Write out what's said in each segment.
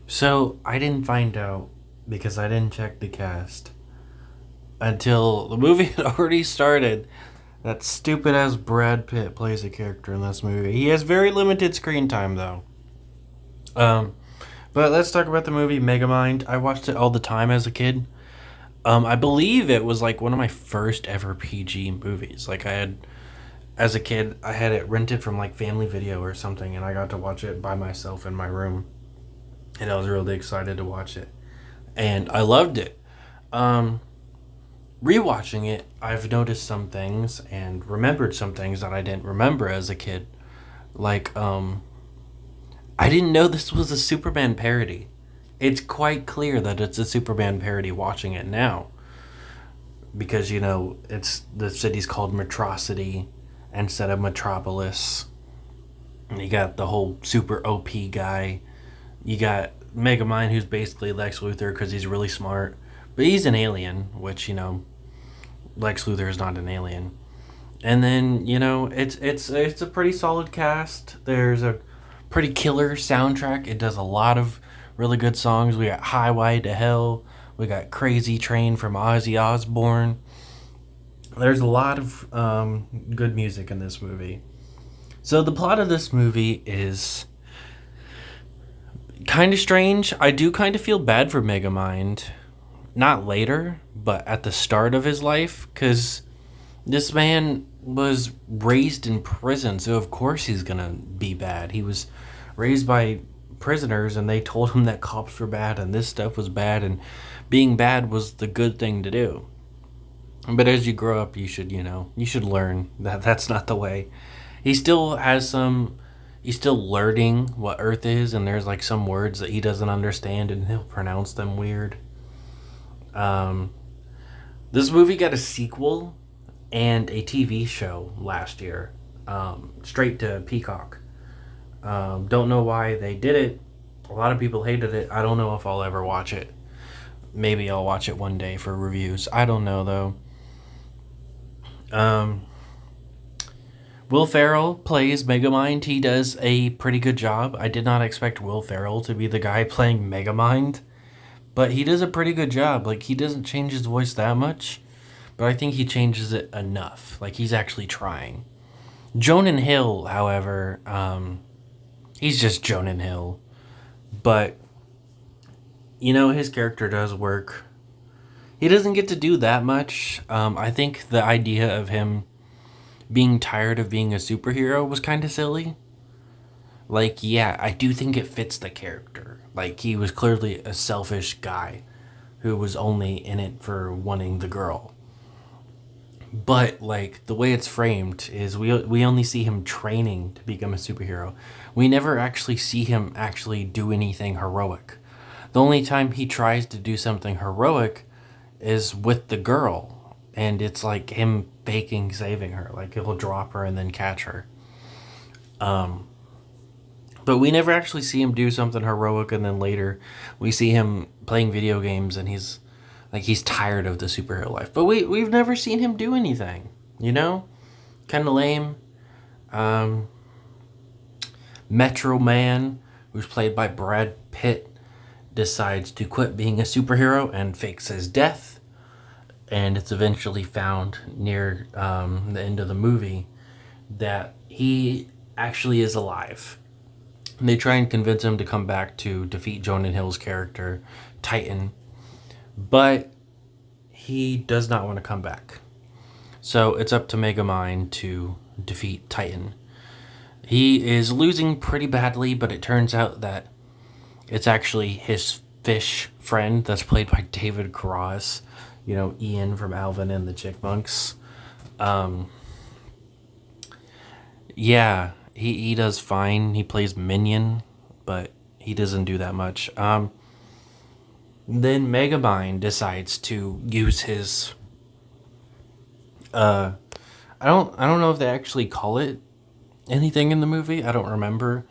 So I didn't find out because I didn't check the cast until the movie had already started. That stupid ass Brad Pitt plays a character in this movie. He has very limited screen time though. Um, but let's talk about the movie Megamind. I watched it all the time as a kid. I believe it was like one of my first ever PG movies. Like I had as a kid, I had it rented from like Family Video or something, and I got to watch it by myself in my room, and I was really excited to watch it, and I loved it. Um, Rewatching it, I've noticed some things and remembered some things that I didn't remember as a kid. Like, I didn't know this was a Superman parody. It's quite clear that it's a Superman parody watching it now. Because, it's the city's called Metrocity instead of Metropolis. And you got the whole super OP guy. You got Megamind, who's basically Lex Luthor because he's really smart. But he's an alien, which, Lex Luthor is not an alien. And then it's a pretty solid cast. There's a pretty killer soundtrack. It does a lot of really good songs. We got Highway to Hell. We got Crazy Train from Ozzy Osbourne. There's a lot of good music in this movie. So the plot of this movie is kind of strange. I do kind of feel bad for Megamind. Not later, but at the start of his life, because this man was raised in prison, so of course he's gonna be bad. He was raised by prisoners, and they told him that cops were bad and this stuff was bad, and being bad was the good thing to do. But as you grow up, you should learn that that's not the way. He still has some. He's still learning what Earth is, and there's like some words that he doesn't understand, and he'll pronounce them weird. Um, this movie got a sequel and a TV show last year, straight to Peacock. Don't know why they did it. A lot of people hated it. I don't know if I'll ever watch it. Maybe I'll watch it one day for reviews. I don't know though. Um, Will Ferrell plays Megamind. He does a pretty good job. I did not expect Will Ferrell to be the guy playing Megamind, but he does a pretty good job. Like, he doesn't change his voice that much, but I think he changes it enough. Like, he's actually trying. Jonan Hill, however, he's just Jonan Hill. But, his character does work. He doesn't get to do that much. I think the idea of him being tired of being a superhero was kind of silly. Like, yeah, I do think it fits the character. Like, he was clearly a selfish guy who was only in it for wanting the girl. But, like, the way it's framed is we only see him training to become a superhero. We never actually see him actually do anything heroic. The only time he tries to do something heroic is with the girl. And it's like him faking saving her. Like, he'll drop her and then catch her. Um, But we never actually see him do something heroic, and then later we see him playing video games, and he's tired of the superhero life. But we've never seen him do anything, you know? Kind of lame. Um, Metro Man, who's played by Brad Pitt, decides to quit being a superhero and fakes his death, and it's eventually found near the end of the movie that he actually is alive. And they try and convince him to come back to defeat Jonah Hill's character, Titan. But he does not want to come back. So it's up to Megamind to defeat Titan. He is losing pretty badly, but it turns out that it's actually his fish friend that's played by David Cross. Ian from Alvin and the Chipmunks. Um, yeah, he does fine. He plays Minion, but he doesn't do that much. Then Megamind decides to use his. Uh, I don't know if they actually call it anything in the movie. I don't remember,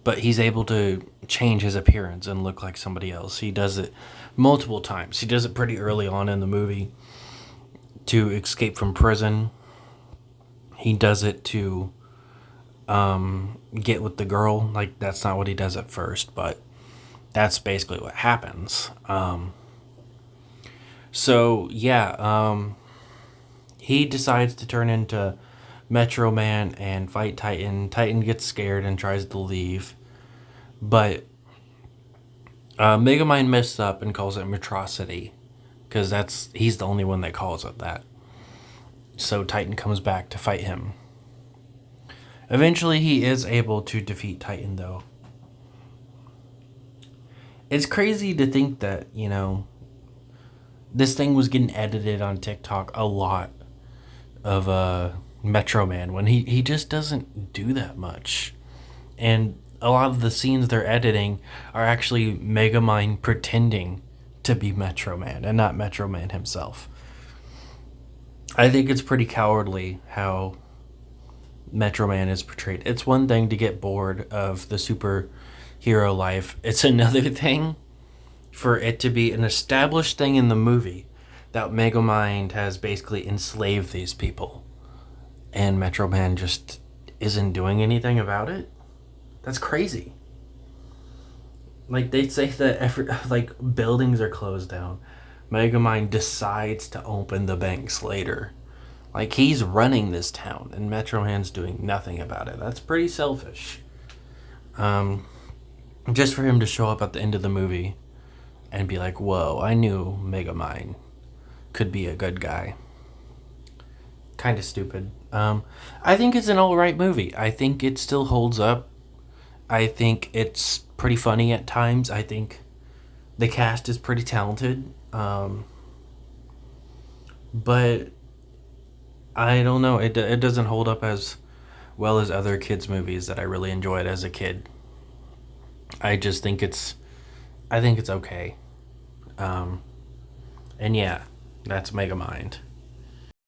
but he's able to change his appearance and look like somebody else. He does it multiple times. He does it pretty early on in the movie to escape from prison. He does it to get with the girl. Like, that's not what he does at first, but That's basically what happens. So yeah, he decides to turn into Metro Man and fight Titan. Titan gets scared and tries to leave, but Megamind messed up and calls it Metrocity because he's the only one that calls it that. So Titan comes back to fight him. Eventually, he is able to defeat Titan, though. It's crazy to think that, this thing was getting edited on TikTok a lot of Metro Man when he just doesn't do that much. And a lot of the scenes they're editing are actually Megamind pretending to be Metro Man and not Metro Man himself. I think it's pretty cowardly how Metro Man is portrayed. It's one thing to get bored of the superhero life. It's another thing for it to be an established thing in the movie that Megamind has basically enslaved these people. And Metro Man just isn't doing anything about it. That's crazy. Like, they say that buildings are closed down. Megamind decides to open the banks later. Like, he's running this town, and Metro Man's doing nothing about it. That's pretty selfish. Just for him to show up at the end of the movie and be like, whoa, I knew Megamind could be a good guy. Kind of stupid. I think it's an alright movie. I think it still holds up. I think it's pretty funny at times. I think the cast is pretty talented. But I don't know. It doesn't hold up as well as other kids' movies that I really enjoyed as a kid. I just think I think it's okay. And yeah, that's Megamind.